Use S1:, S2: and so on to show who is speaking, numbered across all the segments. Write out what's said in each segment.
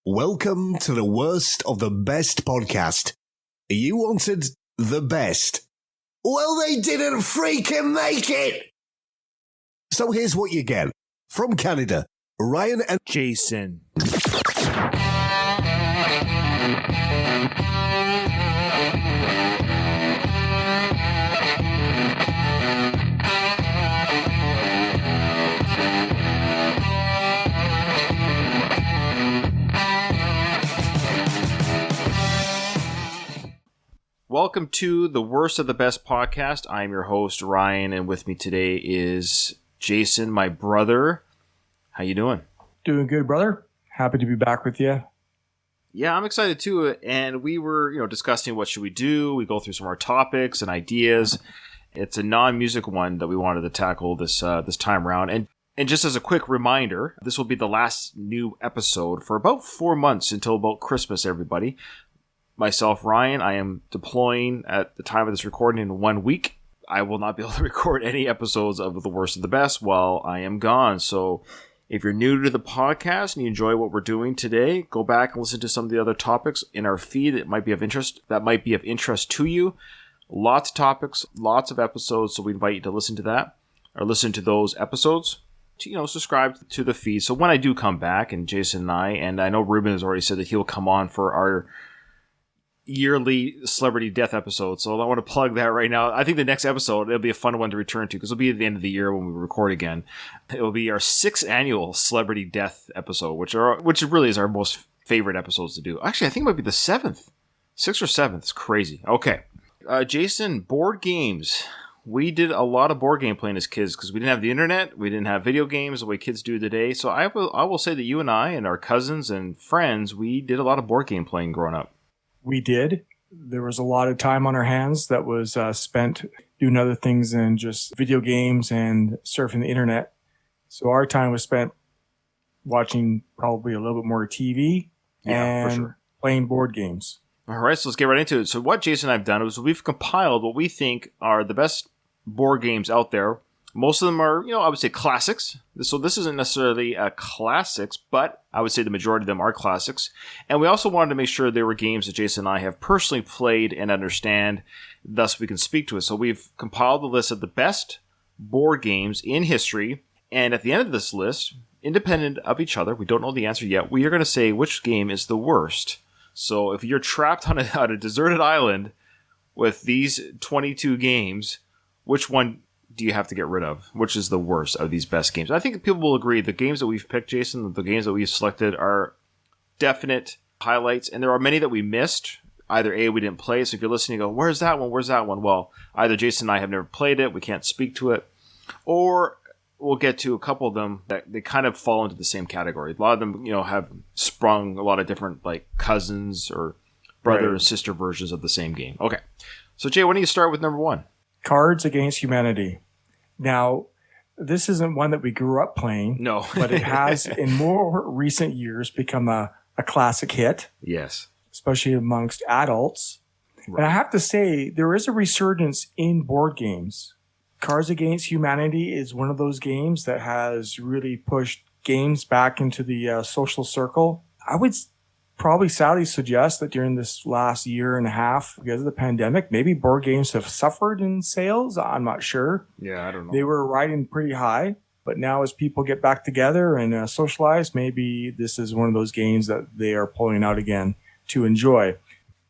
S1: Welcome to the worst of the best podcast. You wanted the best. Well, they didn't freaking make it. So here's what you get. From Canada, Ryan and
S2: Jason. Welcome to the Worst of the Best podcast. I'm your host, Ryan, and with me today is Jason, my brother. How you doing?
S3: Doing good, brother. Happy to be back with you.
S2: Yeah, I'm excited too. And we were, discussing what should we do. We go through some of our topics and ideas. It's a non-music one that we wanted to tackle this time around. And just as a quick reminder, this will be the last new episode for about 4 months until about Christmas, everybody. Myself, Ryan, I am deploying at the time of this recording in 1 week. I will not be able to record any episodes of The Worst of the Best while I am gone. So if you're new to the podcast and you enjoy what we're doing today, go back and listen to some of the other topics in our feed that might be of interest to you. Lots of topics, lots of episodes, so we invite you to listen to that or listen to those episodes. To, subscribe to the feed. So when I do come back, and Jason and I know Ruben has already said that he'll come on for our yearly celebrity death episode, so I want to plug that right now. I think the next episode, it'll be a fun one to return to because it'll be at the end of the year when we record again. It will be our 6th annual celebrity death episode, which really is our most favorite episodes to do. Actually, I think it might be the 7th. 6th or 7th. It's crazy. Okay. Jason, board games. We did a lot of board game playing as kids because we didn't have the internet. We didn't have video games the way kids do today. So I will say that you and I and our cousins and friends, we did a lot of board game playing growing up.
S3: We did. There was a lot of time on our hands that was spent doing other things than just video games and surfing the internet. So our time was spent watching probably a little bit more TV and playing board games.
S2: All right, so let's get right into it. So what Jason and I have done is we've compiled what we think are the best board games out there. Most of them are, I would say classics. So this isn't necessarily classics, but I would say the majority of them are classics. And we also wanted to make sure they were games that Jason and I have personally played and understand, thus we can speak to it. So we've compiled the list of the best board games in history. And at the end of this list, independent of each other, we don't know the answer yet, we are going to say which game is the worst. So if you're trapped on a deserted island with these 22 games, which one do you have to get rid of? Which is the worst of these best games? I think people will agree the games that we've picked, Jason, the games that we've selected are definite highlights, and there are many that we missed. Either A, we didn't play, so if you're listening, you go, where's that one? Where's that one? Well, either Jason and I have never played it, we can't speak to it, or we'll get to a couple of them that they kind of fall into the same category. A lot of them, have sprung a lot of different, like, cousins or brother and sister versions of the same game. Okay. So, Jay, why don't you start with number 1?
S3: Cards Against Humanity. Now, this isn't one that we grew up playing.
S2: No.
S3: But it has, in more recent years, become a classic hit.
S2: Yes.
S3: Especially amongst adults. Right. And I have to say, there is a resurgence in board games. Cards Against Humanity is one of those games that has really pushed games back into the social circle. I would probably sadly suggest that during this last year and a half, because of the pandemic, maybe board games have suffered in sales. I'm not sure.
S2: Yeah, I don't know.
S3: They were riding pretty high, but now as people get back together and socialize, maybe this is one of those games that they are pulling out again to enjoy.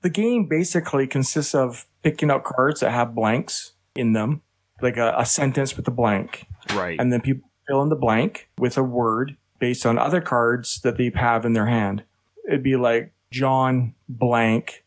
S3: The game basically consists of picking out cards that have blanks in them, like a sentence with a blank.
S2: Right.
S3: And then people fill in the blank with a word based on other cards that they have in their hand. It'd be like John blank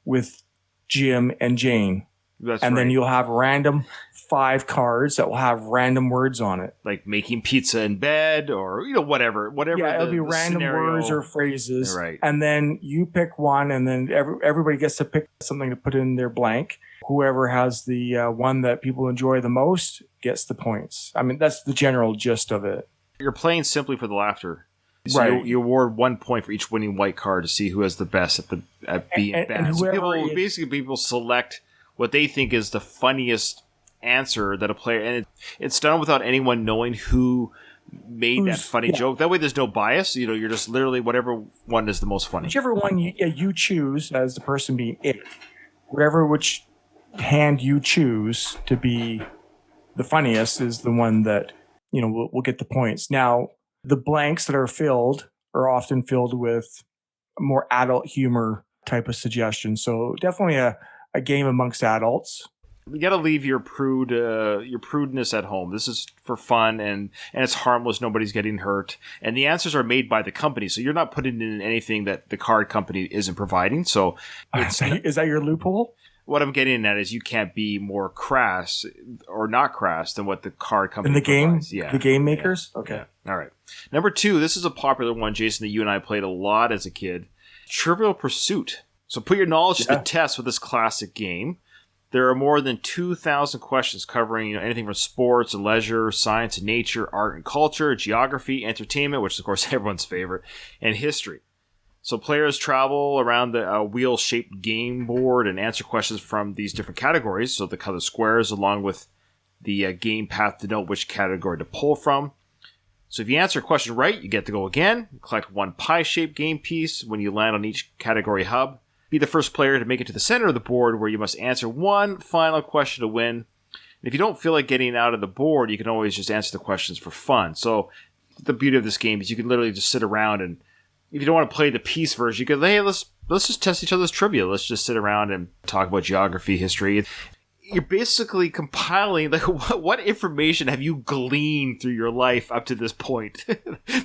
S3: with Jim and Jane.
S2: That's
S3: and
S2: right.
S3: Then you'll have random 5 cards that will have random words on it.
S2: Like making pizza in bed or, whatever.
S3: Yeah, it'll be random
S2: scenario.
S3: words or phrases.
S2: Right.
S3: And then you pick one, and then everybody gets to pick something to put in their blank. Whoever has the one that people enjoy the most gets the points. I mean, that's the general gist of it.
S2: You're playing simply for the laughter. So
S3: right.
S2: you award 1 point for each winning white card to see who has the best at being bad.
S3: And
S2: So people select what they think is the funniest answer that a player, and it's done without anyone knowing who made that funny joke. That way there's no bias. You're just literally whatever one is the most funny.
S3: Whichever one you choose as the person being it. Which hand you choose to be the funniest is the one that, will get the points. Now, the blanks that are filled are often filled with more adult humor type of suggestions. So definitely a game amongst adults.
S2: You got to leave your prudeness at home. This is for fun and it's harmless. Nobody's getting hurt. And the answers are made by the company. So you're not putting in anything that the card company isn't providing. So
S3: is that your loophole?
S2: What I'm getting at is you can't be more crass or not crass than what the card company provides.
S3: The game makers?
S2: Yeah.
S3: Okay.
S2: Yeah. All right. Number 2, this is a popular one, Jason, that you and I played a lot as a kid. Trivial Pursuit. So put your knowledge to the test with this classic game. There are more than 2,000 questions covering anything from sports and leisure, science and nature, art and culture, geography, entertainment, which is, of course, everyone's favorite, and history. So players travel around the wheel-shaped game board and answer questions from these different categories. So the color squares along with the game path to note which category to pull from. So if you answer a question right, you get to go again. Collect one pie-shaped game piece when you land on each category hub. Be the first player to make it to the center of the board where you must answer one final question to win. And if you don't feel like getting out of the board, you can always just answer the questions for fun. So the beauty of this game is you can literally just sit around, and if you don't want to play the piece version, you can, hey, let's just test each other's trivia. Let's just sit around and talk about geography, history. You're basically compiling what information have you gleaned through your life up to this point?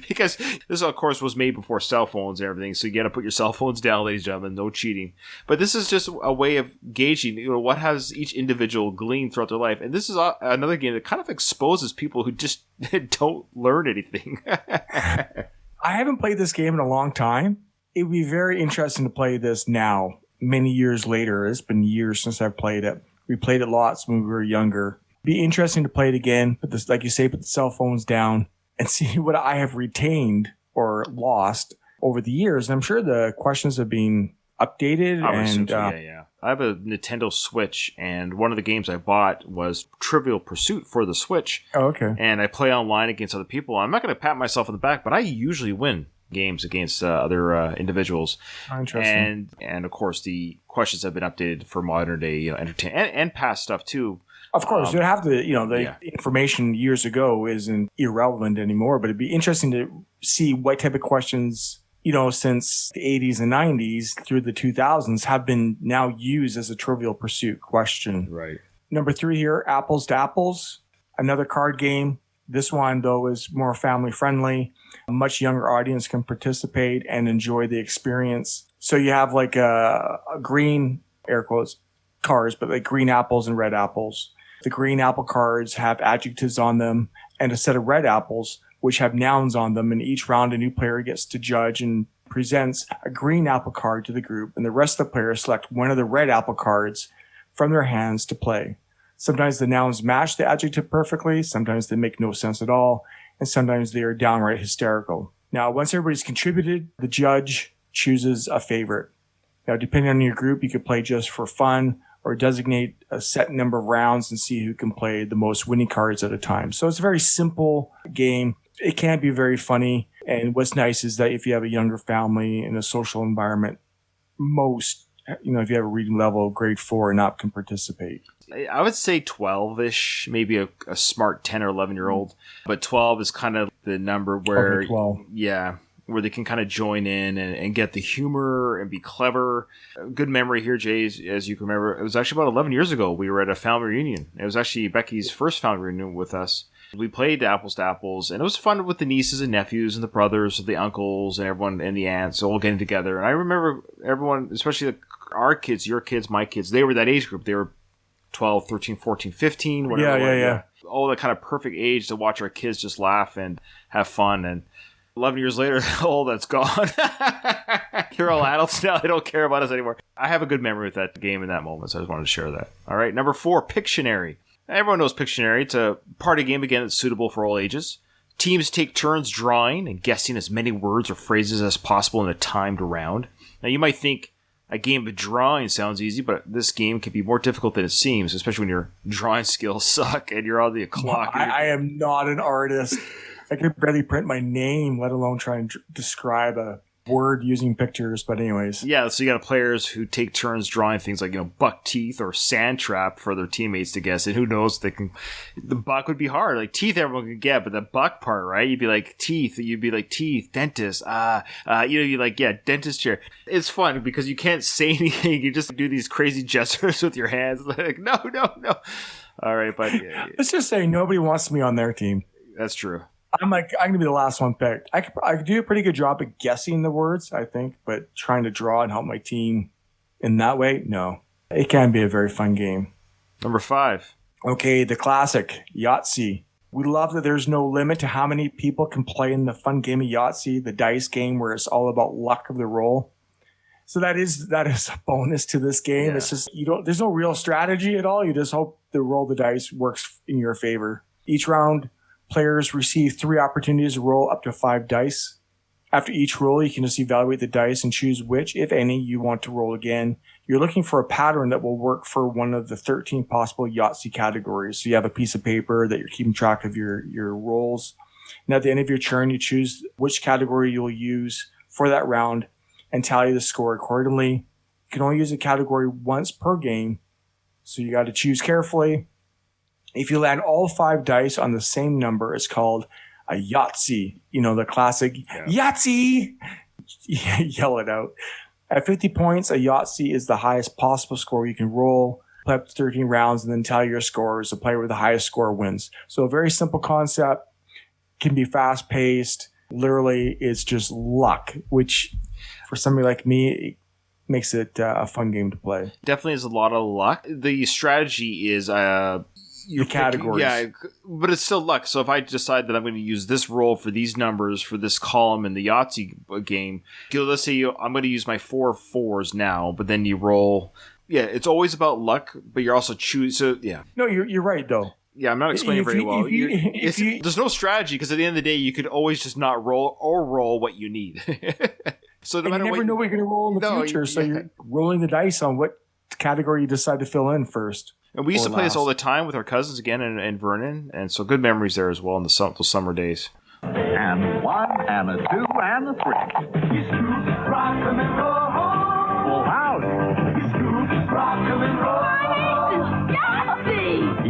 S2: Because this, of course, was made before cell phones and everything, so you got to put your cell phones down, ladies and gentlemen. No cheating. But this is just a way of gauging, what has each individual gleaned throughout their life. And this is another game that kind of exposes people who just don't learn anything.
S3: I haven't played this game in a long time. It would be very interesting to play this now, many years later. It's been years since I've played it. We played it lots when we were younger. Be interesting to play it again, put this, like you say, put the cell phones down and see what I have retained or lost over the years. And I'm sure the questions have been updated.
S2: Yeah. I have a Nintendo Switch, and one of the games I bought was Trivial Pursuit for the Switch.
S3: Oh, okay.
S2: And I play online against other people. I'm not going to pat myself on the back, but I usually win games against other individuals.
S3: Interesting.
S2: And of course the questions have been updated for modern day entertainment and past stuff too.
S3: Of course, you have the information years ago isn't irrelevant anymore, but it'd be interesting to see what type of questions since the 80s and 90s through the 2000s have been now used as a Trivial Pursuit question.
S2: Right.
S3: Number 3 here, Apples to Apples, another card game. This one, though, is more family friendly. A much younger audience can participate and enjoy the experience. So you have like a green, air quotes, cards, but like green apples and red apples. The green apple cards have adjectives on them and a set of red apples, which have nouns on them. And each round, a new player gets to judge and presents a green apple card to the group. And the rest of the players select one of the red apple cards from their hands to play. Sometimes the nouns match the adjective perfectly. Sometimes they make no sense at all. And sometimes they are downright hysterical. Now, once everybody's contributed, the judge chooses a favorite. Now, depending on your group, you could play just for fun or designate a set number of rounds and see who can play the most winning cards at a time. So it's a very simple game. It can be very funny. And what's nice is that if you have a younger family in a social environment, most, if you have a reading level of grade 4 and up can participate.
S2: I would say 12-ish, maybe a smart 10 or 11-year-old. But 12 is kind of the number where, where they can kind of join in and get the humor and be clever. Good memory here, Jay, as you can remember. It was actually about 11 years ago. We were at a family reunion. It was actually Becky's first family reunion with us. We played Apples to Apples, and it was fun with the nieces and nephews and the brothers, the uncles, and everyone, and the aunts all getting together. And I remember everyone, especially our kids, your kids, my kids, they were that age group. They were 12, 13, 14, 15, whatever.
S3: Yeah.
S2: All the kind of perfect age to watch our kids just laugh and have fun. And 11 years later, all that's gone. You're all adults now. They don't care about us anymore. I have a good memory with that game in that moment, so I just wanted to share that. All right, number 4, Pictionary. Everyone knows Pictionary. It's a party game, again, that's suitable for all ages. Teams take turns drawing and guessing as many words or phrases as possible in a timed round. Now, you might think a game of drawing sounds easy, but this game can be more difficult than it seems, especially when your drawing skills suck and you're on the clock.
S3: I am not an artist. I could barely print my name, let alone try and describe a word using pictures. But anyways.
S2: Yeah, so you got players who take turns drawing things like, buck teeth or sand trap for their teammates to guess. And who knows, the buck would be hard. Like teeth everyone could get, but the buck part, right? You'd be like teeth, dentist. You're like, yeah, dentist chair. It's fun because you can't say anything. You just do these crazy gestures with your hands. Like, no. All right, but
S3: let's just say nobody wants me on their team.
S2: That's true.
S3: I'm going to be the last one picked. I could do a pretty good job at guessing the words, I think, but trying to draw and help my team in that way, no. It can be a very fun game.
S2: Number 5.
S3: Okay, the classic, Yahtzee. We love that there's no limit to how many people can play in the fun game of Yahtzee, the dice game where it's all about luck of the roll. So that is a bonus to this game. Yeah. It's just there's no real strategy at all. You just hope the roll the dice works in your favor. Each round, players receive 3 opportunities to roll up to 5 dice. After each roll, you can just evaluate the dice and choose which, if any, you want to roll again. You're looking for a pattern that will work for one of the 13 possible Yahtzee categories. So you have a piece of paper that you're keeping track of your rolls. And at the end of your turn, you choose which category you'll use for that round and tally the score accordingly. You can only use a category once per game, so you got to choose carefully. If you land all 5 dice on the same number, it's called a Yahtzee. The classic Yahtzee! Yell it out. At 50 points, a Yahtzee is the highest possible score you can roll. Play up to 13 rounds and then tally your scores. The player with the highest score wins. So a very simple concept. Can be fast-paced. Literally, it's just luck, which for somebody like me, makes it a fun game to play.
S2: Definitely is a lot of luck. The strategy is
S3: your categories.
S2: Yeah, but it's still luck. So if I decide that I'm going to use this roll for these numbers for this column in the Yahtzee game, let's say I'm going to use my 4 4s now, but then you roll. Yeah, it's always about luck, but you're also choosing. So yeah.
S3: No, you're right though.
S2: Yeah, I'm not explaining very well. There's no strategy because at the end of the day, you could always just not roll or roll what you need. So no matter
S3: you never know what you're going to roll in the future. So you're rolling the dice on what category you decide to fill in first.
S2: And we used to play this all the time with our cousins again and Vernon, and so good memories there as well in the summer days.
S4: And 1, and a 2, and a 3. You scoop, rock 'em and roll. Full house. You scoop, rock 'em and roll.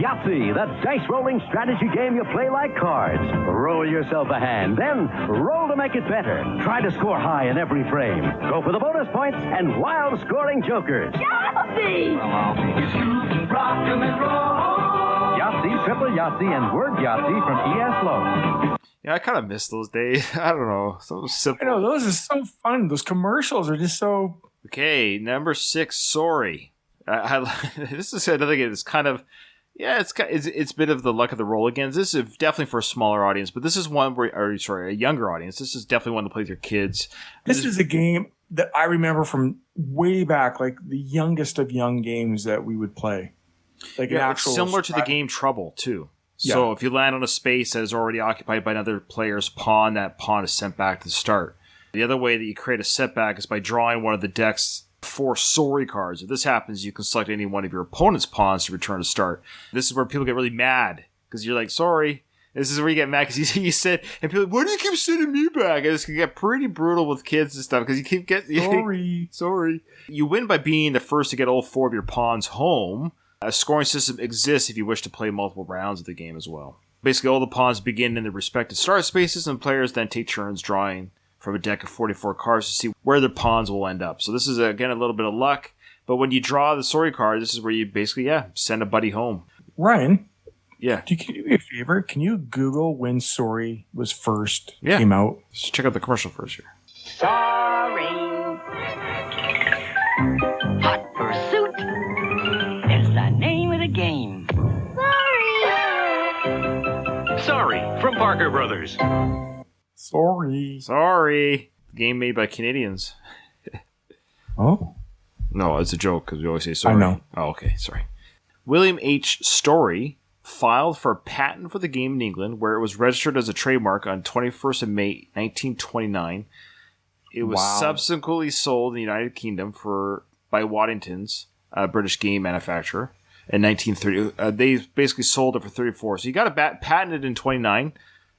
S4: Yahtzee, the dice-rolling strategy game you play like cards. Roll yourself a hand, then roll to make it better. Try to score high in every frame. Go for the bonus points and wild-scoring jokers.
S5: Yahtzee!
S4: Yahtzee, Triple Yahtzee, and Word Yahtzee from E.S. Lowe.
S2: Yeah, I kind of miss those days. I don't know. So simple.
S3: I know, those are so fun. Those commercials are just so...
S2: Okay, number 6, Sorry. This is another game that's kind of... Yeah, it's a bit of the luck of the roll again. This is definitely for a smaller audience, but this is one a younger audience. This is definitely one to play with your kids.
S3: This is a game that I remember from way back, like the youngest of young games that we would play. Like
S2: it's similar to the game Trouble too. So if you land on a space that is already occupied by another player's pawn, that pawn is sent back to the start. The other way that you create a setback is by drawing one of the deck's 4 sorry cards. If this happens, you can select any one of your opponent's pawns to return to start. This is where people get really mad because you're like, sorry. This is where you get mad because you said, and people are like, why do you keep sending me back? And this can get pretty brutal with kids and stuff because you keep getting sorry. You win by being the first to get all 4 of your pawns home. A scoring system exists if you wish to play multiple rounds of the game as well. Basically, all the pawns begin in their respective start spaces, and players then take turns drawing from a deck of 44 cards to see where their pawns will end up. So this is, again, a little bit of luck. But when you draw the sorry card, this is where you basically, send a buddy home.
S3: Ryan?
S2: Yeah.
S3: Can you do me a favor? Can you Google when Sorry was first came out?
S2: Just check out the commercial first here.
S5: Sorry. Hot Pursuit is the name of the game.
S6: Sorry from Parker Brothers.
S3: Sorry.
S2: Game made by Canadians.
S3: Oh?
S2: No, it's a joke because we always say sorry.
S3: I know.
S2: Oh, okay. Sorry. William H. Story filed for a patent for the game in England where it was registered as a trademark on 21st of May 1929. It was subsequently sold in the United Kingdom by Waddington's, a British game manufacturer, in 1930. They basically sold it for 34. So you got it patented in 29.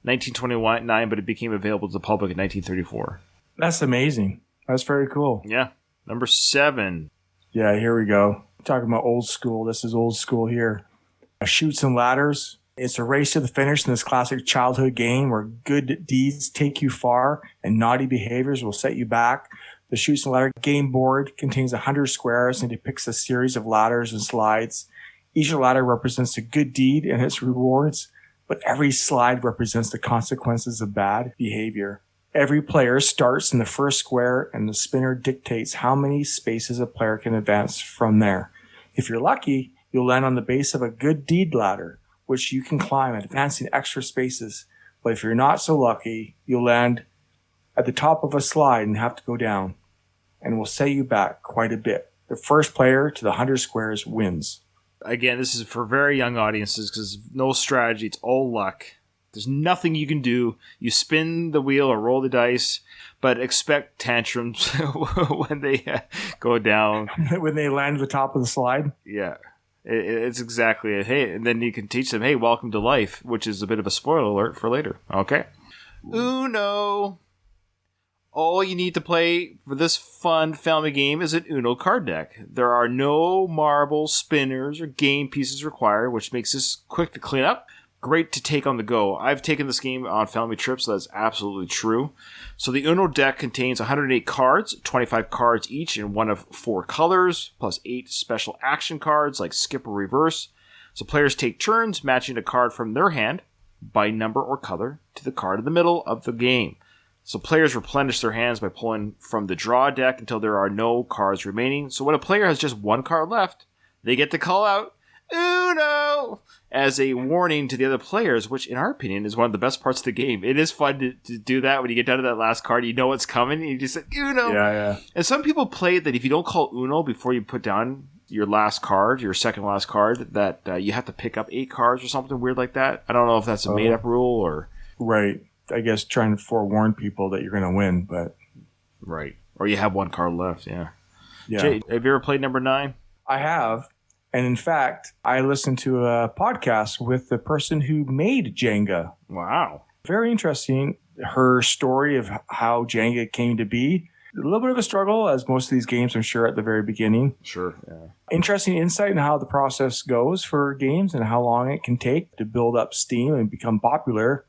S2: 1929, but it became available to the public in 1934.
S3: That's amazing. That's very cool.
S2: Yeah. Number 7.
S3: Yeah, here we go. Talking about old school. This is old school here. Chutes and Ladders. It's a race to the finish in this classic childhood game where good deeds take you far and naughty behaviors will set you back. The Chutes and Ladder game board contains 100 squares and depicts a series of ladders and slides. Each ladder represents a good deed and its rewards, but every slide represents the consequences of bad behavior. Every player starts in the first square, and the spinner dictates how many spaces a player can advance from there. If you're lucky, you'll land on the base of a good deed ladder, which you can climb, advancing extra spaces. But if you're not so lucky, you'll land at the top of a slide and have to go down, and will set you back quite a bit. The first player to the 100 squares wins.
S2: Again, this is for very young audiences because no strategy. It's all luck. There's nothing you can do. You spin the wheel or roll the dice, but expect tantrums when they go down.
S3: When they land at the top of the slide?
S2: Yeah. It's exactly it. Hey, and then you can teach them, hey, welcome to life, which is a bit of a spoiler alert for later. Okay. Uno. All you need to play for this fun family game is an Uno card deck. There are no marbles, spinners, or game pieces required, which makes this quick to clean up. Great to take on the go. I've taken this game on family trips, so that's absolutely true. So the Uno deck contains 108 cards, 25 cards each in one of 4 colors, plus 8 special action cards like skip or reverse. So players take turns matching a card from their hand by number or color to the card in the middle of the game. So players replenish their hands by pulling from the draw deck until there are no cards remaining. So when a player has just 1 card left, they get to call out Uno as a warning to the other players, which in our opinion is one of the best parts of the game. It is fun to do that when you get down to that last card, you know what's coming, and you just say Uno.
S3: Yeah.
S2: And some people play that if you don't call Uno before you put down your last card, your second last card, that you have to pick up 8 cards or something weird like that. I don't know if that's a made up rule or
S3: right. I guess trying to forewarn people that you're going to win, but
S2: right, or you have 1 card left. Yeah.
S3: Yeah.
S2: Jay, have you ever played number 9?
S3: I have. And in fact, I listened to a podcast with the person who made Jenga.
S2: Wow.
S3: Very interesting. Her story of how Jenga came to be. A little bit of a struggle, as most of these games, I'm sure, at the very beginning.
S2: Sure, yeah.
S3: Interesting insight in how the process goes for games and how long it can take to build up steam and become popular.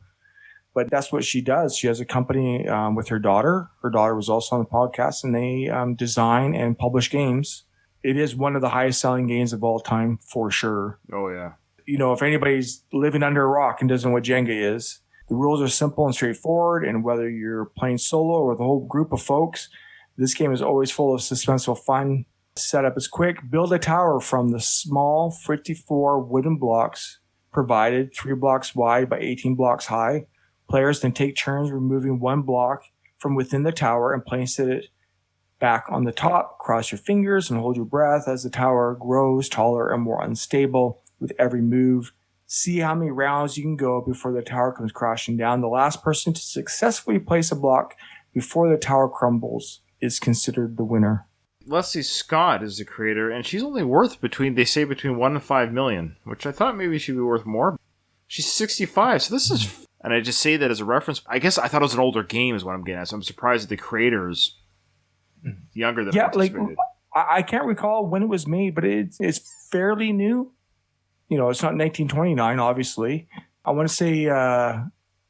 S3: But that's what she does. She has a company with her daughter. Her daughter was also on the podcast, and they design and publish games. It is one of the highest selling games of all time, for sure.
S2: Oh, yeah.
S3: You know, if anybody's living under a rock and doesn't know what Jenga is, the rules are simple and straightforward. And whether you're playing solo or with a whole group of folks, this game is always full of suspenseful fun. Setup is quick. Build a tower from the small 54 wooden blocks provided, 3 blocks wide by 18 blocks high. Players then take turns removing 1 block from within the tower and place it back on the top. Cross your fingers and hold your breath as the tower grows taller and more unstable with every move. See how many rounds you can go before the tower comes crashing down. The last person to successfully place a block before the tower crumbles is considered the winner.
S2: Leslie Scott is the creator, and she's only worth between 1 and 5 million, which I thought maybe she'd be worth more. She's 65, so this is... And I just say that as a reference. I guess I thought it was an older game is what I'm getting at, so I'm surprised that the creator is younger than
S3: I can't recall when it was made, but it's fairly new. You know, it's not 1929, obviously. I want to say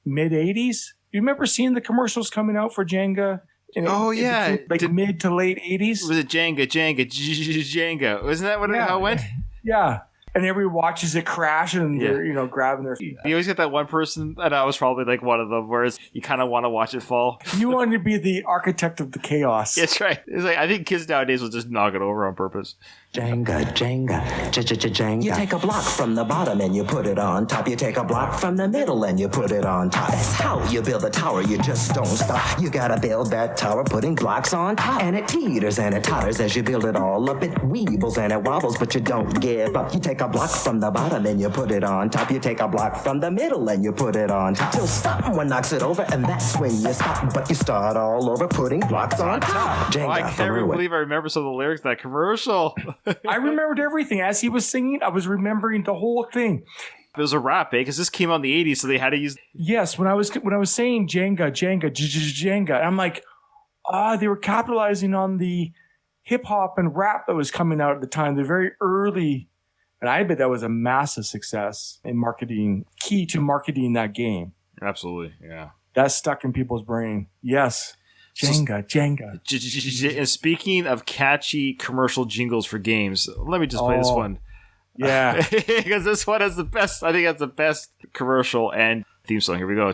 S3: mid-'80s. You remember seeing the commercials coming out for Jenga?
S2: Yeah.
S3: Mid to late 80s?
S2: Was it Jenga? Wasn't that how it went?
S3: Yeah. And everybody watches it crash and they're, grabbing their feet.
S2: You always get that one person, and I was probably like one of them, whereas you kind of want to watch it fall.
S3: You wanted to be the architect of the chaos.
S2: That's right. It's like, I think kids nowadays will just knock it over on purpose.
S7: Jenga. You take a block from the bottom and you put it on top. You take a block from the middle and you put it on top. That's how you build a tower. You just don't stop. You gotta build that tower putting blocks on top. And it teeters and it totters as you build it all up. It weebles and it wobbles, but you don't give up. You take a block from the bottom and you put it on top. You take a block from the middle and you put it on top. Till someone knocks it over and that's when you stop. But you start all over putting blocks on top. Jenga,
S2: I can't believe I remember some of the lyrics of that commercial.
S3: I remembered everything. As he was singing, I was remembering the whole thing.
S2: It was a rap, because this came out in the 80s, so they had to use...
S3: Yes, when I was saying Jenga, I'm like, they were capitalizing on the hip hop and rap that was coming out at the time. They're very early, and I bet that was a massive success in marketing, key to marketing that game.
S2: Absolutely, yeah.
S3: That's stuck in people's brain. Yes. Jenga.
S2: And speaking of catchy commercial jingles for games, let me just play this one.
S3: Yeah.
S2: Because this one has the best, I think that's the best commercial and theme song. Here we go.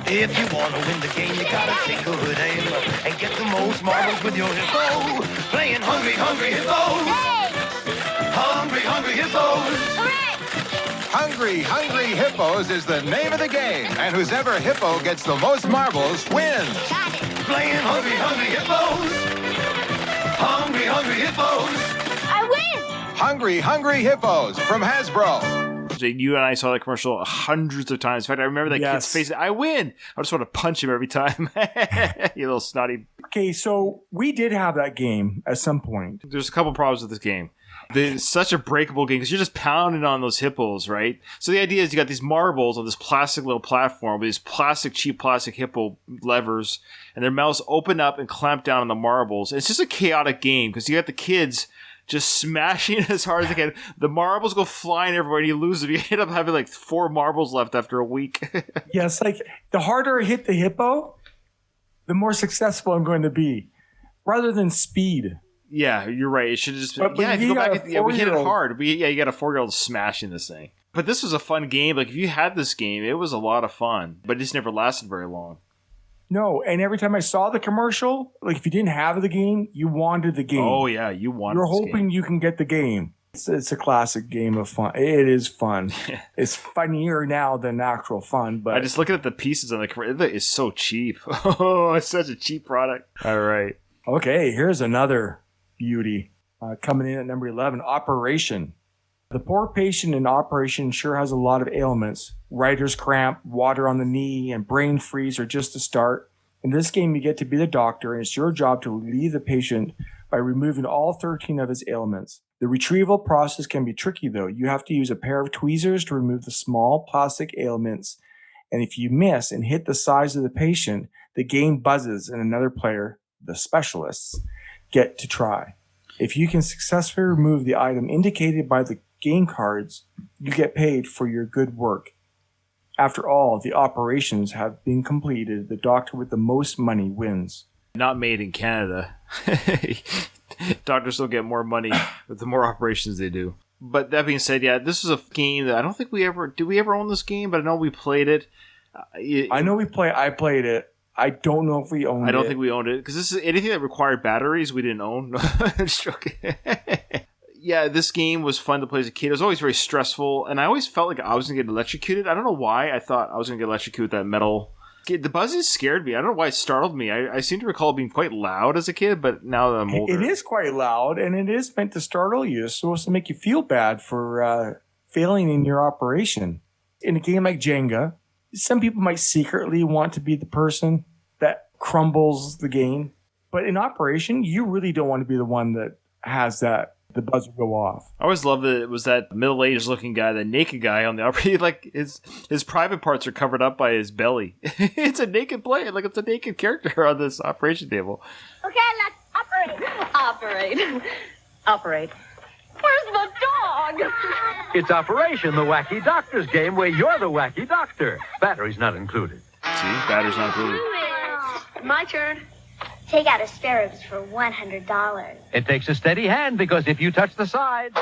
S8: If you want to win the game, you gotta take a good aim and get the most marbles with your hippo. Playing Hungry Hippos. Hungry Hippos.
S9: Hungry Hippos is the name of the game, and whoever hippo gets the most marbles wins.
S8: Got it. Playing Hungry Hippos. Hungry Hippos.
S5: I win!
S9: Hungry Hippos from Hasbro.
S2: You and I saw that commercial hundreds of times. In fact, I remember that kid's face. I win! I just want to punch him every time. You little snotty.
S3: Okay, so we did have that game at some point.
S2: There's a couple problems with this game. It's such a breakable game because you're just pounding on those hippos, right? So the idea is you got these marbles on this plastic little platform with these cheap plastic hippo levers, and their mouths open up and clamp down on the marbles. It's just a chaotic game because you got the kids just smashing as hard as they can. The marbles go flying everywhere and you lose them. You end up having like 4 marbles left after a week.
S3: Yes, like the harder I hit the hippo, the more successful I'm going to be. Rather than speed.
S2: Yeah, you're right. It should just...
S3: But
S2: if you go back... we hit it hard. You got a 4-year-old smashing this thing. But this was a fun game. Like, if you had this game, it was a lot of fun. But it just never lasted very long.
S3: No, and every time I saw the commercial, like if you didn't have the game, you wanted the game.
S2: Oh, yeah, you wanted
S3: You're hoping you can get the game. It's a classic game of fun. It is fun. It's funnier now than actual fun. But
S2: I just looking at the pieces on the commercial. It is so cheap. Oh, it's such a cheap product. All right.
S3: Okay, here's another beauty. Coming in at number 11, Operation. The poor patient in Operation sure has a lot of ailments. Writer's cramp, water on the knee, and brain freeze are just a start. In this game, you get to be the doctor, and it's your job to relieve the patient by removing all 13 of his ailments. The retrieval process can be tricky, though. You have to use a pair of tweezers to remove the small plastic ailments, and if you miss and hit the size of the patient, the game buzzes, and another player, the specialists, get to try. If you can successfully remove the item indicated by the game cards, you get paid for your good work. After all, the operations have been completed. The doctor with the most money wins.
S2: Not made in Canada. Doctors still get more money with the more operations they do. But that being said, yeah, this is a game that I don't think did we ever own this game? But I know we played it.
S3: I played it. I don't know if we owned it.
S2: I don't think we owned it because this is anything that required batteries we didn't own. No, I'm just joking. Yeah, this game was fun to play as a kid. It was always very stressful, and I always felt like I was going to get electrocuted. I don't know why I thought I was going to get electrocuted with that metal. The buzzes scared me. I don't know why it startled me. I seem to recall being quite loud as a kid, but now that I'm older...
S3: It is quite loud, and it is meant to startle you. It's supposed to make you feel bad for failing in your operation. In a game like Jenga, some people might secretly want to be the person that crumbles the game. But in Operation, you really don't want to be the one that has the buzzer go off.
S2: I always loved that it was that middle-aged looking guy, that naked guy on the operation. Like his private parts are covered up by his belly. It's a naked player. Like it's a naked character on this operation table.
S5: Okay, let's operate. Operate. Where's the dog?
S6: It's Operation, the Wacky Doctor's game where you're the wacky doctor. Batteries not included.
S2: See? Batteries not included.
S5: My turn. Take out asparagus for $100.
S6: It takes a steady hand because if you touch the side...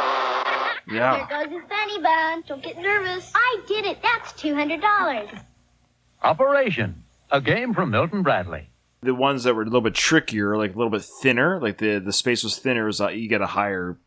S2: Yeah.
S5: There goes his funny bun. Don't get nervous. I did it. That's $200.
S6: Operation, a game from Milton Bradley.
S2: The ones that were a little bit trickier, like a little bit thinner, like the space was thinner, was you get a higher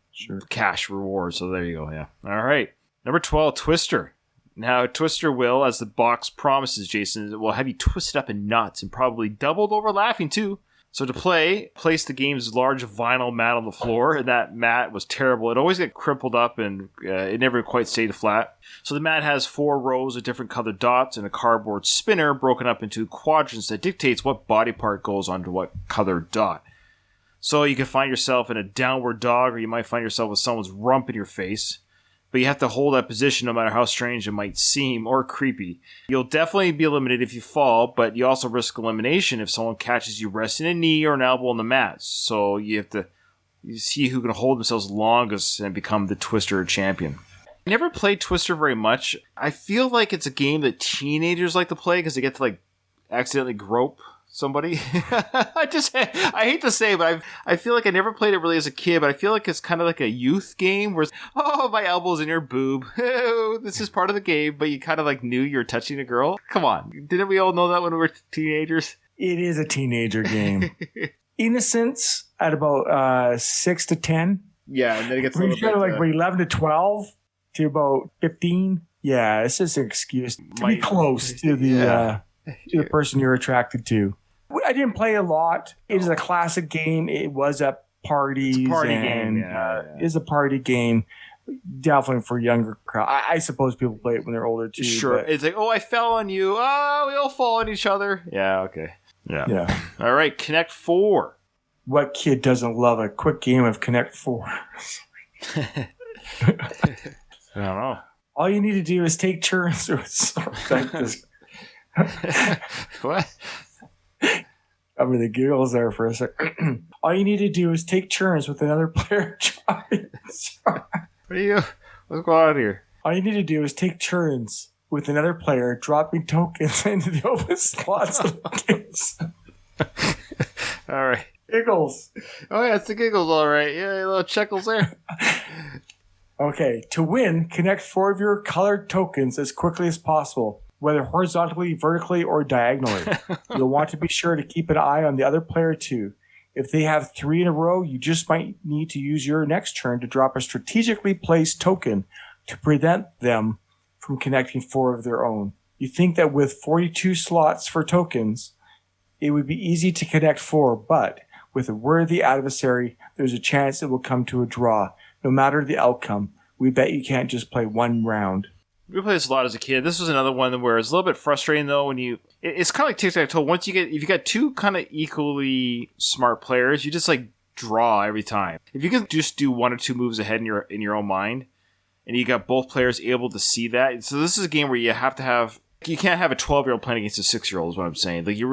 S2: cash reward. So there you go. Yeah. All right. Number 12, Twister. Now, Twister will, as the box promises, Jason, will have you twisted up in knots and probably doubled over laughing too. So to play, place the game's large vinyl mat on the floor, and that mat was terrible. It always got crumpled up, and it never quite stayed flat. So the mat has 4 rows of different colored dots and a cardboard spinner broken up into quadrants that dictates what body part goes onto what colored dot. So you can find yourself in a downward dog, or you might find yourself with someone's rump in your face. but you have to hold that position no matter how strange it might seem or creepy. You'll definitely be eliminated if you fall, but you also risk elimination if someone catches you resting a knee or an elbow on the mat. So you have to see who can hold themselves longest and become the Twister champion. I never played Twister very much. I feel like it's a game that teenagers like to play because they get to like accidentally grope somebody. I hate to say, but I feel like I never played it really as a kid, but I feel like it's kind of like a youth game where, oh, my elbow's in your boob. Oh, this is part of the game, but you kind of like knew you were touching a girl. Come on. Didn't we all know that when we were teenagers?
S3: It is a teenager game. Innocence at about 6 to 10.
S2: Yeah, and then it gets
S3: pretty sure like 11 to 12 to about 15. Yeah, it's just an excuse to be close to the person you're attracted to. I didn't play a lot. It is a classic game. It was at parties.
S2: It's a party game.
S3: It is a party game. Definitely for younger crowd. I suppose people play it when they're older too.
S2: Sure. It's like, oh, I fell on you. Oh, we all fall on each other. Yeah, okay. Yeah. All right, Connect 4.
S3: What kid doesn't love a quick game of Connect 4?
S2: I don't know.
S3: All you need to do is take turns like this.
S2: What?
S3: I'm in the giggles there for a second. All you need to do is take turns with another player.
S2: What's going on here?
S3: All you need to do is take turns with another player, dropping tokens into the open slots of the games.
S2: All right.
S3: Giggles.
S2: Oh, yeah, it's the giggles, all right. Yeah, little chuckles there.
S3: Okay. To win, connect 4 of your colored tokens as quickly as possible, whether horizontally, vertically, or diagonally. You'll want to be sure to keep an eye on the other player, too. If they have 3 in a row, you just might need to use your next turn to drop a strategically placed token to prevent them from connecting 4 of their own. You think that with 42 slots for tokens, it would be easy to connect 4, but with a worthy adversary, there's a chance it will come to a draw. No matter the outcome, we bet you can't just play one round.
S2: We played this a lot as a kid. This was another one where it's a little bit frustrating though when it's kind of like tic-tac-toe. Once if you got 2 kind of equally smart players, you just like draw every time. If you can just do 1 or 2 moves ahead in your own mind, and you got both players able to see that. So this is a game where you can't have a 12-year-old playing against a 6-year-old is what I'm saying. Like you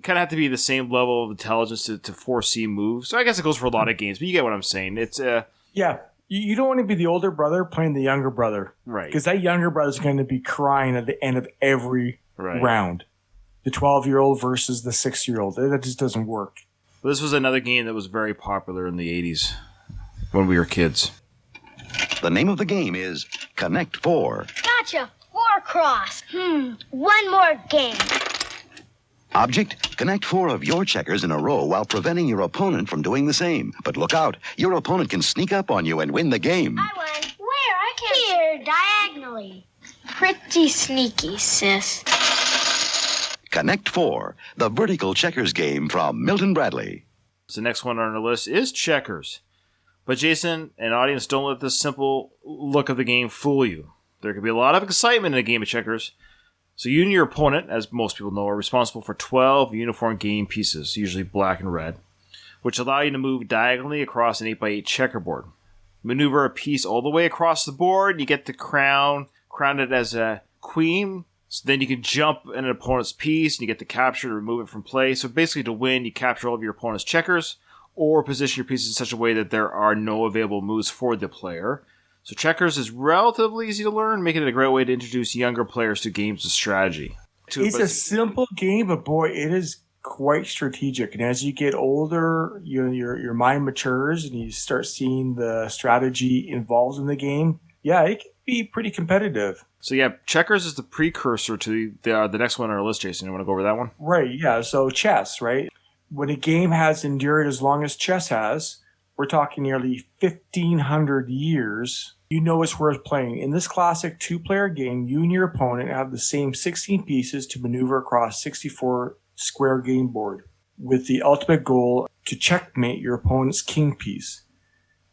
S2: kind of have to be the same level of intelligence to foresee moves. So I guess it goes for a lot of games, but you get what I'm saying. It's
S3: yeah. You don't want to be the older brother playing the younger brother.
S2: Right.
S3: Because that younger brother's going to be crying at the end of every round. The 12-year-old versus the 6-year-old. That just doesn't work.
S2: But this was another game that was very popular in the 80s when we were kids.
S10: The name of the game is Connect 4.
S11: Gotcha. 4 cross. One more game.
S10: Object, connect 4 of your checkers in a row while preventing your opponent from doing the same. But look out, your opponent can sneak up on you and win the game.
S11: I won. Where? I can't. Here, diagonally. Pretty sneaky, sis.
S10: Connect 4, the vertical checkers game from Milton Bradley.
S2: So the next one on our list is checkers. But Jason and audience, don't let this simple look of the game fool you. There can be a lot of excitement in a game of checkers. So you and your opponent, as most people know, are responsible for 12 uniform game pieces, usually black and red, which allow you to move diagonally across an 8x8 checkerboard. Maneuver a piece all the way across the board, you get the crown it as a queen, so then you can jump in an opponent's piece, and you get the capture to remove it from play. So basically to win, you capture all of your opponent's checkers, or position your pieces in such a way that there are no available moves for the player. So checkers is relatively easy to learn, making it a great way to introduce younger players to games of strategy.
S3: It's a simple game, but boy, it is quite strategic. And as you get older, your mind matures and you start seeing the strategy involved in the game. Yeah, it can be pretty competitive.
S2: So yeah, checkers is the precursor to the next one on our list, Jason. You want to go over that one?
S3: Right, yeah. So chess, right? When a game has endured as long as chess has, we're talking nearly 1,500 years. You know it's worth playing. In this classic 2-player game, you and your opponent have the same 16 pieces to maneuver across 64 square game board, with the ultimate goal to checkmate your opponent's king piece.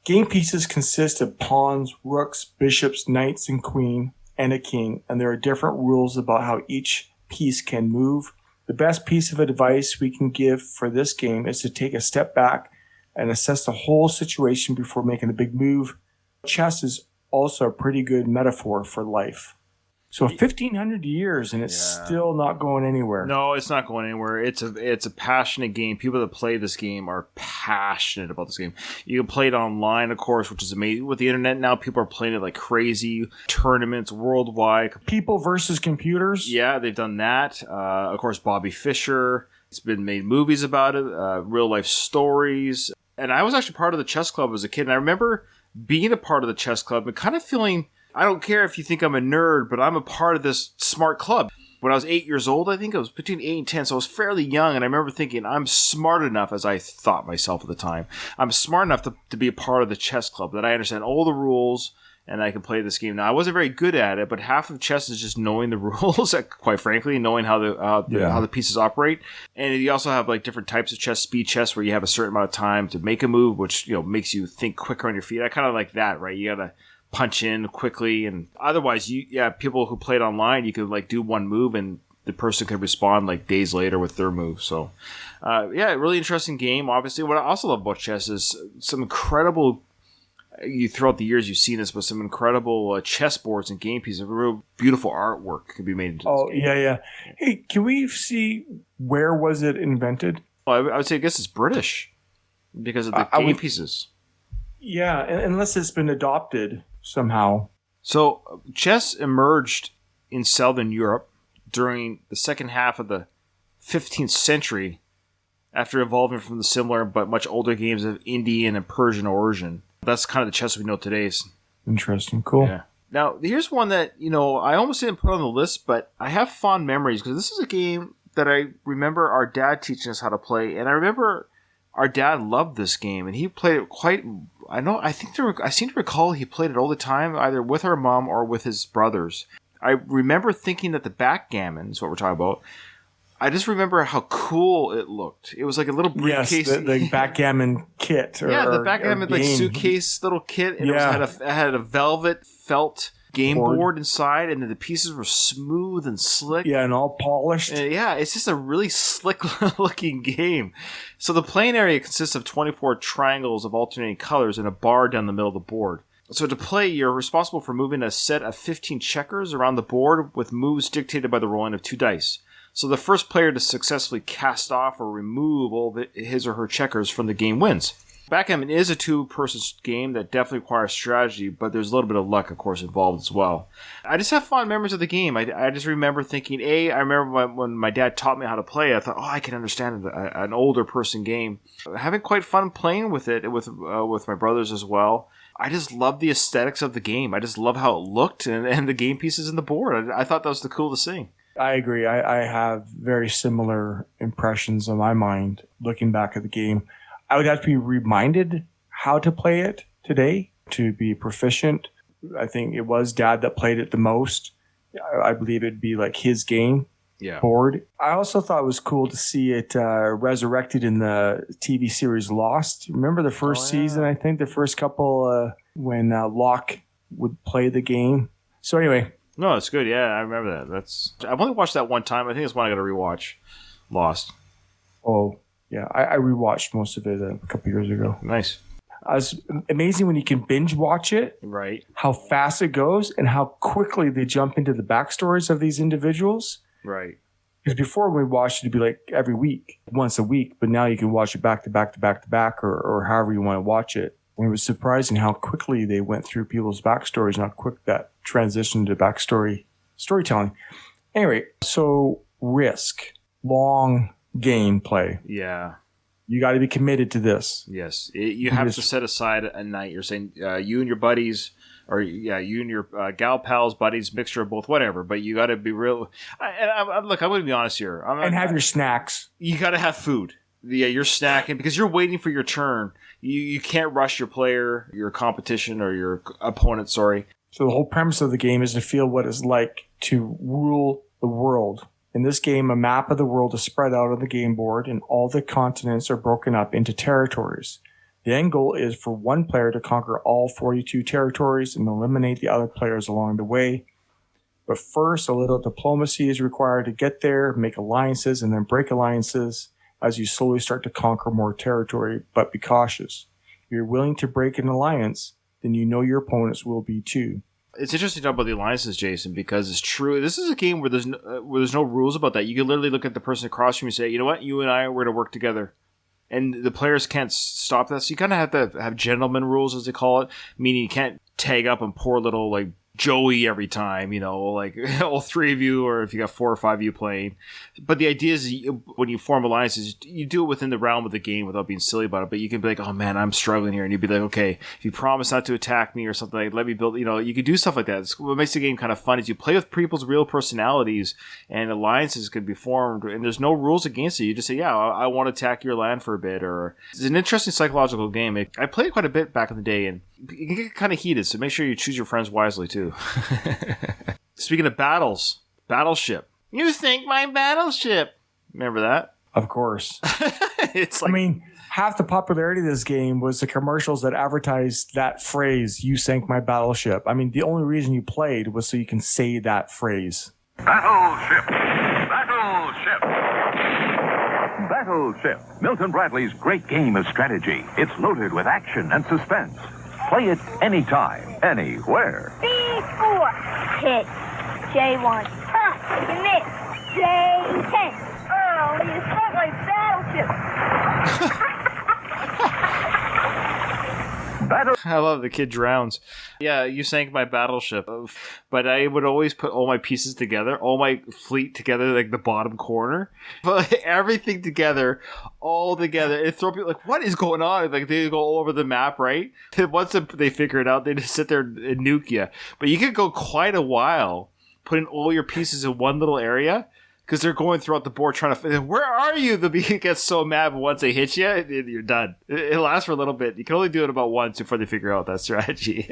S3: Game pieces consist of pawns, rooks, bishops, knights, and queen, and a king, and there are different rules about how each piece can move. The best piece of advice we can give for this game is to take a step back and assess the whole situation before making a big move. Chess is also a pretty good metaphor for life. So 1,500 years, and it's still not going anywhere.
S2: No, it's not going anywhere. It's a passionate game. People that play this game are passionate about this game. You can play it online, of course, which is amazing. With the internet now, people are playing it like crazy. Tournaments worldwide.
S3: People versus computers.
S2: Yeah, they've done that. Of course, Bobby Fischer. It's been made movies about it, real life stories. And I was actually part of the chess club as a kid, and I remember being a part of the chess club and kind of feeling, I don't care if you think I'm a nerd, but I'm a part of this smart club. When I was 8 years old, I think I was between 8 and 10, so I was fairly young, and I remember thinking, I'm smart enough, as I thought myself at the time, I'm smart enough to be a part of the chess club, that I understand all the rules, and I can play this game. Now, I wasn't very good at it, but half of chess is just knowing the rules, quite frankly, knowing how the pieces operate. And you also have like different types of chess, speed chess, where you have a certain amount of time to make a move, which makes you think quicker on your feet. I kind of like that, right? You gotta punch in quickly, and otherwise, people who played online, you could like do one move, and the person could respond like days later with their move. So, really interesting game. Obviously, what I also love about chess is some incredible. Throughout the years, you've seen this, but some incredible chess boards and game pieces. Real beautiful artwork can be made into this game.
S3: Yeah. Hey, can we see where was it invented?
S2: Well, I would say, I guess it's British because of the game pieces.
S3: Yeah, unless it's been adopted somehow.
S2: So, chess emerged in Southern Europe during the second half of the 15th century after evolving from the similar but much older games of Indian and Persian origin. That's kind of the chess we know today.
S3: Interesting. Cool.
S2: Yeah. Now, here's one that, I almost didn't put on the list, but I have fond memories because this is a game that I remember our dad teaching us how to play. And I remember our dad loved this game, and he played it quite... I seem to recall he played it all the time, either with our mom or with his brothers. I remember thinking that the backgammon is what we're talking about. I just remember how cool it looked. It was like a little briefcase.
S3: Yes, the backgammon kit.
S2: The backgammon like suitcase little kit. And it had a velvet felt game board inside, and then the pieces were smooth and slick.
S3: Yeah, and all polished.
S2: It's just a really slick looking game. So the playing area consists of 24 triangles of alternating colors and a bar down the middle of the board. So to play, you're responsible for moving a set of 15 checkers around the board with moves dictated by the rolling of 2 dice. So the first player to successfully cast off or remove all his or her checkers from the game wins. Backgammon is a 2-person game that definitely requires strategy, but there's a little bit of luck, of course, involved as well. I just have fond memories of the game. I just remember thinking, I remember when my dad taught me how to play, I thought, I can understand an older person game. Having quite fun playing with it with my brothers as well. I just love the aesthetics of the game. I just love how it looked and the game pieces in the board. I thought that was the coolest thing.
S3: I agree. I have very similar impressions in my mind looking back at the game. I would have to be reminded how to play it today to be proficient. I think it was Dad that played it the most. I believe it'd be like his game board. I also thought it was cool to see it resurrected in the TV series Lost. Remember the first season, I think, the first couple when Locke would play the game. So anyway.
S2: No, it's good. Yeah, I remember that. I've only watched that one time. I think it's one I got to rewatch. Lost.
S3: Oh, yeah. I rewatched most of it a couple years ago.
S2: Nice.
S3: It's amazing when you can binge watch it.
S2: Right.
S3: How fast it goes and how quickly they jump into the backstories of these individuals.
S2: Right.
S3: Because before we watched it, it'd be like every week, once a week. But now you can watch it back to back to back to back or however you want to watch it. And it was surprising how quickly they went through people's backstories and how quick that transitioned to backstory storytelling. Anyway, so Risk, long gameplay.
S2: Yeah.
S3: You got to be committed to this.
S2: Yes. You have to set aside a night. You're saying you and your buddies, or you and your gal pals, buddies, mixture of both, whatever. But you got to be real. Look, I'm going to be honest here.
S3: Have your snacks.
S2: You got to have food. Yeah, you're snacking because you're waiting for your turn. You can't rush your player, your competition, or your opponent, sorry.
S3: So the whole premise of the game is to feel what it's like to rule the world. In this game, a map of the world is spread out on the game board, and all the continents are broken up into territories. The end goal is for one player to conquer all 42 territories and eliminate the other players along the way. But first, a little diplomacy is required to get there, make alliances, and then break alliances as you slowly start to conquer more territory, but be cautious. If you're willing to break an alliance, then you know your opponents will be too.
S2: It's interesting to talk about the alliances, Jason, because it's true. This is a game where there's no rules about that. You can literally look at the person across from you and say, you know what, you and I, we're going to work together. And the players can't stop that. So you kind of have to have gentleman rules, as they call it, meaning you can't tag up and poor little, like, Joey every time, like all three of you, or if you got 4 or 5 of you playing. But the idea is when you form alliances, you do it within the realm of the game without being silly about it. But you can be like, oh man, I'm struggling here. And you'd be like, okay, if you promise not to attack me or something, like, let me build, you could do stuff like that. What makes the game kind of fun is you play with people's real personalities, and alliances can be formed, and there's no rules against it. You just say, yeah, I want to attack your land for a bit. Or it's an interesting psychological game. I played it quite a bit back in the day, and it can get kind of heated, so make sure you choose your friends wisely too. Speaking of battles, Battleship. You think my battleship? Remember that?
S3: Of course.
S2: It's like,
S3: I mean, half the popularity of this game was the commercials that advertised that phrase, "You sank my battleship." I mean, the only reason you played was so you can say that phrase.
S6: Battleship! Battleship! Battleship, Milton Bradley's great game of strategy. It's loaded with action and suspense. Play it anytime, anywhere.
S11: B4. Hit. J1. You missed. J10. Oh, you sunk my battleship.
S2: I love the kid drowns. Yeah, you sank my battleship. But I would always put all my pieces together, all my fleet together, like the bottom corner. But everything together, all together. It throw people like, what is going on? Like, they go all over the map, right? Once they figure it out, they just sit there and nuke you. But you could go quite a while putting all your pieces in one little area, because they're going throughout the board trying to, where are you? The bee gets so mad, but once they hit you, you're done. It lasts for a little bit. You can only do it about once before they figure out that strategy.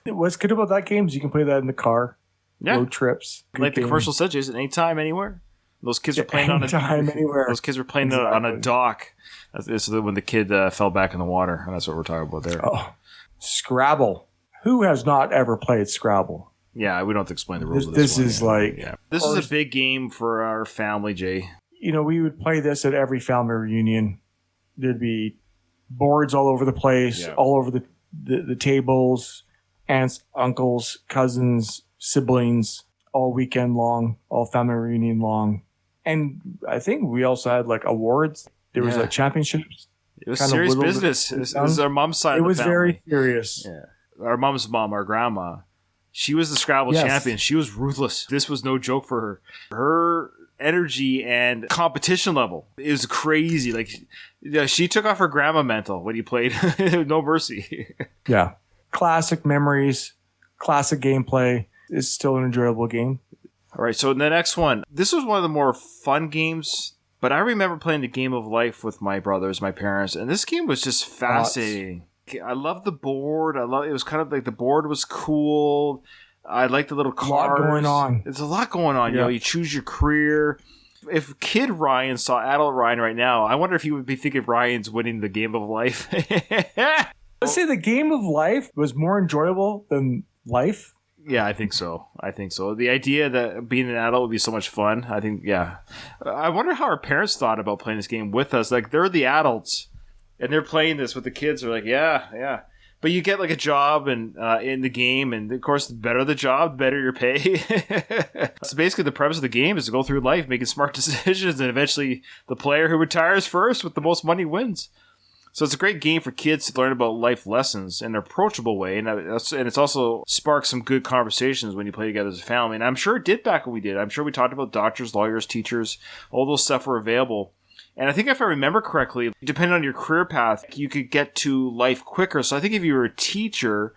S3: What's good about that game is you can play that in the car, road trips.
S2: Like the commercial said, Jason, anytime, anywhere. Those kids were playing
S3: anywhere.
S2: Those kids were playing on a dock. This is when the kid fell back in the water, and that's what we're talking about there.
S3: Oh, Scrabble. Who has not ever played Scrabble?
S2: Yeah, we don't have to explain the rules of
S3: this
S2: one.
S3: Is like...
S2: Yeah. This is a big game for our family, Jay.
S3: We would play this at every family reunion. There'd be boards all over the place, all over the tables, aunts, uncles, cousins, siblings, all weekend long, all family reunion long. And I think we also had like awards. There was like championships.
S2: It was serious business. This is our mom's side of the family.
S3: It was very serious.
S2: Yeah. Our mom's mom, our grandma, she was the Scrabble champion. She was ruthless. This was no joke for her. Her energy and competition level is crazy. Like, she took off her grandma mantle when you played. No mercy.
S3: Yeah. Classic memories, classic gameplay. It's still an enjoyable game.
S2: All right, so the next one. This was one of the more fun games, but I remember playing the Game of Life with my brothers, my parents, and this game was just fascinating. I love the board. It was kind of like the board was cool. I like the little cars.
S3: A lot going on.
S2: There's a lot going on. You choose your career. If kid Ryan saw adult Ryan right now, I wonder if he would be thinking Ryan's winning the Game of Life.
S3: Let's say the Game of Life was more enjoyable than life.
S2: Yeah, I think so. The idea that being an adult would be so much fun, I think, yeah. I wonder how our parents thought about playing this game with us. Like, they're the adults, and they're playing this with the kids. They're like, yeah. But you get, like, a job and in the game, and, of course, the better the job, the better your pay. So basically, the premise of the game is to go through life making smart decisions, and eventually the player who retires first with the most money wins. So it's a great game for kids to learn about life lessons in an approachable way, and it's also sparked some good conversations when you play together as a family. And I'm sure it did back when we did. I'm sure we talked about doctors, lawyers, teachers, all those stuff were available. And I think if I remember correctly, depending on your career path, you could get to life quicker. So I think if you were a teacher,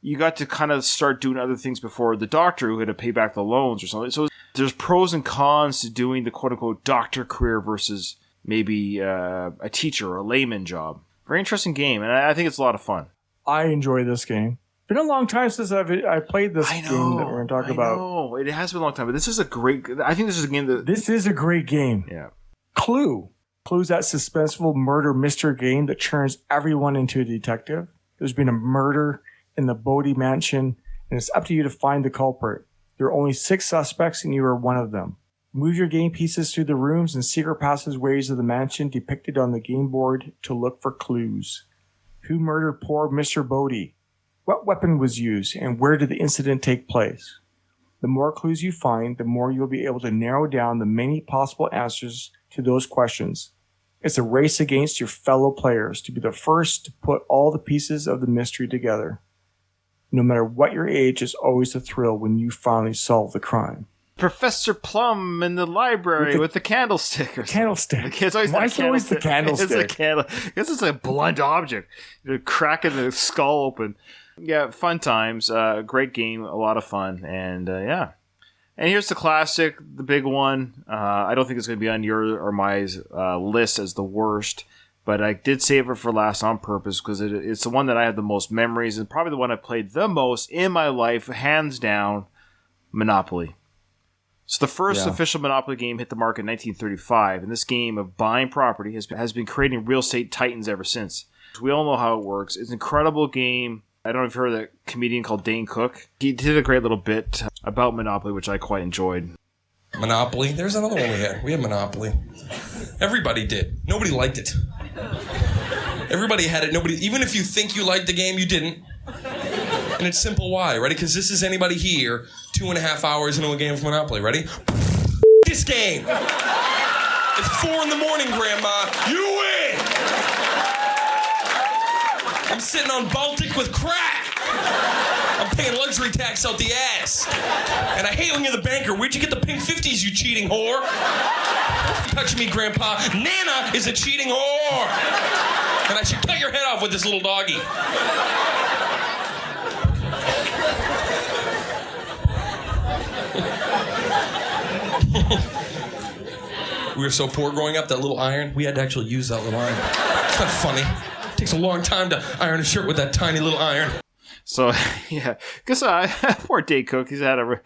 S2: you got to kind of start doing other things before the doctor who had to pay back the loans or something. So there's pros and cons to doing the quote-unquote doctor career versus maybe a teacher or a layman job. Very interesting game, and I think it's a lot of fun.
S3: I enjoy this game. Been a long time since I played this game that we're going to talk about.
S2: No, it has been a long time, but this is a great... I think this is a game that...
S3: This is a great game.
S2: Yeah.
S3: Clue. Clue's that suspenseful murder mystery game that turns everyone into a detective. There's been a murder in the Bodie mansion, and it's up to you to find the culprit. There are only 6 suspects, and you are one of them. Move your game pieces through the rooms and secret passageways of the mansion depicted on the game board to look for clues. Who murdered poor Mr. Bodie? What weapon was used and where did the incident take place? The more clues you find, the more you'll be able to narrow down the many possible answers to those questions. It's a race against your fellow players to be the first to put all the pieces of the mystery together. No matter what your age, it's always a thrill when you finally solve the crime.
S2: Professor Plum in the library with the candlestick.
S3: Candlestick.
S2: It's always
S3: Why is it always the candlestick?
S2: It's a candle. Because it's a blunt object. You're cracking the skull open. Yeah, fun times. Great game. A lot of fun. And yeah. And here's the classic, the big one. I don't think it's going to be on your or my list as the worst. But I did save it for last on purpose because it's the one that I have the most memories and probably the one I played the most in my life, hands down, Monopoly. So the first official Monopoly game hit the market in 1935, and this game of buying property has been creating real estate titans ever since. We all know how it works. It's an incredible game. I don't know if you've heard of that comedian called Dane Cook. He did a great little bit about Monopoly, which I quite enjoyed.
S12: Monopoly. There's another one we had. We had Monopoly. Everybody did. Nobody liked it. Everybody had it. Nobody. Even if you think you liked the game, you didn't. And it's simple why. Ready? Because this is anybody here 2.5 hours into a game of Monopoly. Ready? This game. It's 4 a.m, Grandma. You win. I'm sitting on Baltic with crack. I'm paying luxury tax out the ass. And I hate when you're the banker. Where'd you get the pink 50s, you cheating whore? Touch me, Grandpa. Nana is a cheating whore. And I should cut your head off with this little doggy. We were so poor growing up, that little iron, we had to actually use that little iron. It's not funny. It takes a long time to iron a shirt with that tiny little iron.
S2: So, yeah, because poor Dane Cook, he's had kind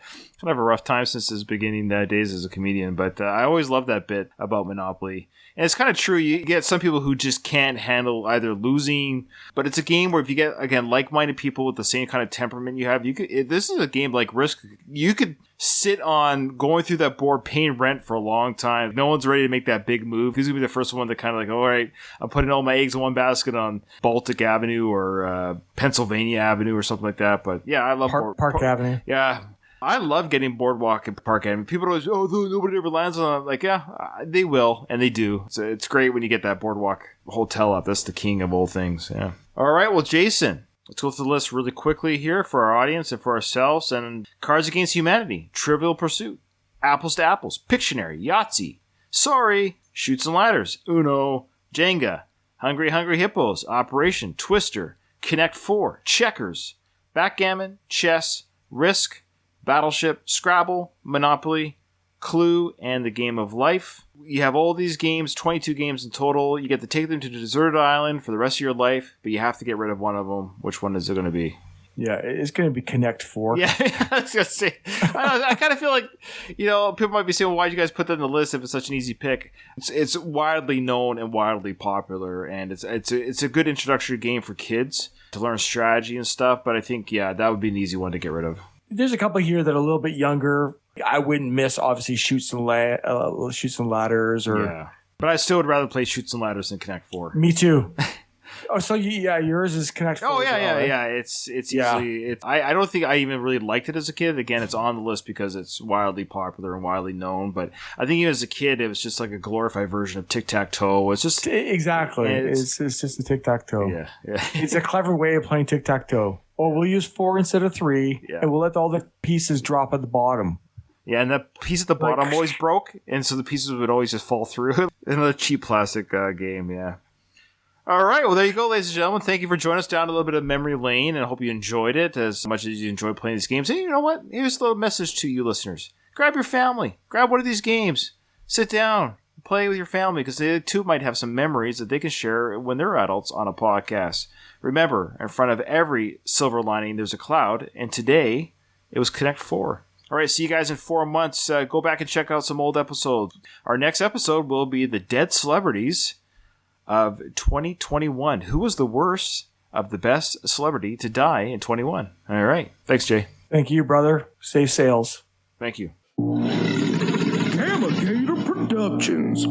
S2: of a rough time since his beginning days as a comedian, but I always love that bit about Monopoly. And it's kind of true. You get some people who just can't handle either losing, but it's a game where if you get, again, like-minded people with the same kind of temperament you have, this is a game like Risk. You could sit on going through that board paying rent for a long time. No one's ready to make that big move. Who's going to be the first one to kind of like, all right, I'm putting all my eggs in one basket on Baltic Avenue or Pennsylvania Avenue or something like that. But yeah, I love
S3: Park Avenue.
S2: Yeah. I love getting Boardwalk and Park Avenue. People always, nobody ever lands on it. Like, yeah, they will, and they do. So it's great when you get that Boardwalk hotel up. That's the king of all things, yeah. All right, well, Jason, let's go through the list really quickly here for our audience and for ourselves. And Cards Against Humanity, Trivial Pursuit, Apples to Apples, Pictionary, Yahtzee, Sorry, Chutes and Ladders, Uno, Jenga, Hungry Hungry Hippos, Operation, Twister, Connect 4, Checkers, Backgammon, Chess, Risk, Battleship, Scrabble, Monopoly, Clue, and the Game of Life. You have all these games, 22 games in total. You get to take them to a deserted island for the rest of your life, but you have to get rid of one of them. Which one is it going to be?
S3: Yeah, it's going to be Connect 4.
S2: Yeah, I was going to say. I kind of feel like, people might be saying, well, why'd you guys put that on the list if it's such an easy pick? It's widely known and wildly popular, and it's a good introductory game for kids to learn strategy and stuff, but I think, yeah, that would be an easy one to get rid of.
S3: There's a couple here that are a little bit younger. I wouldn't miss, obviously, Chutes and Ladders.
S2: Yeah. But I still would rather play Chutes and Ladders than Connect 4.
S3: Me too. Oh, so yours is Connect 4.
S2: Oh, yeah. It's easily. I don't think I even really liked it as a kid. Again, it's on the list because it's wildly popular and widely known. But I think even as a kid, it was just like a glorified version of Tic-Tac-Toe. It's just
S3: exactly. It's just a Tic-Tac-Toe.
S2: Yeah.
S3: It's a clever way of playing Tic-Tac-Toe. Oh, we'll use 4 instead of 3, and we'll let all the pieces drop at the bottom.
S2: Yeah, and that piece at the bottom always broke, and so the pieces would always just fall through. Another cheap plastic game, yeah. All right, well, there you go, ladies and gentlemen. Thank you for joining us down a little bit of memory lane, and I hope you enjoyed it as much as you enjoyed playing these games. And you know what? Here's a little message to you listeners. Grab your family. Grab one of these games. Sit down. Play with your family, because they too might have some memories that they can share when they're adults on a podcast. Remember, in front of every silver lining, there's a cloud, and today, it was Connect 4. All right, see you guys in 4 months. Go back and check out some old episodes. Our next episode will be the dead celebrities of 2021. Who was the worst of the best celebrity to die in 21? All right. Thanks, Jay.
S3: Thank you, brother. Safe sails.
S2: Thank you.
S13: Alligator Productions.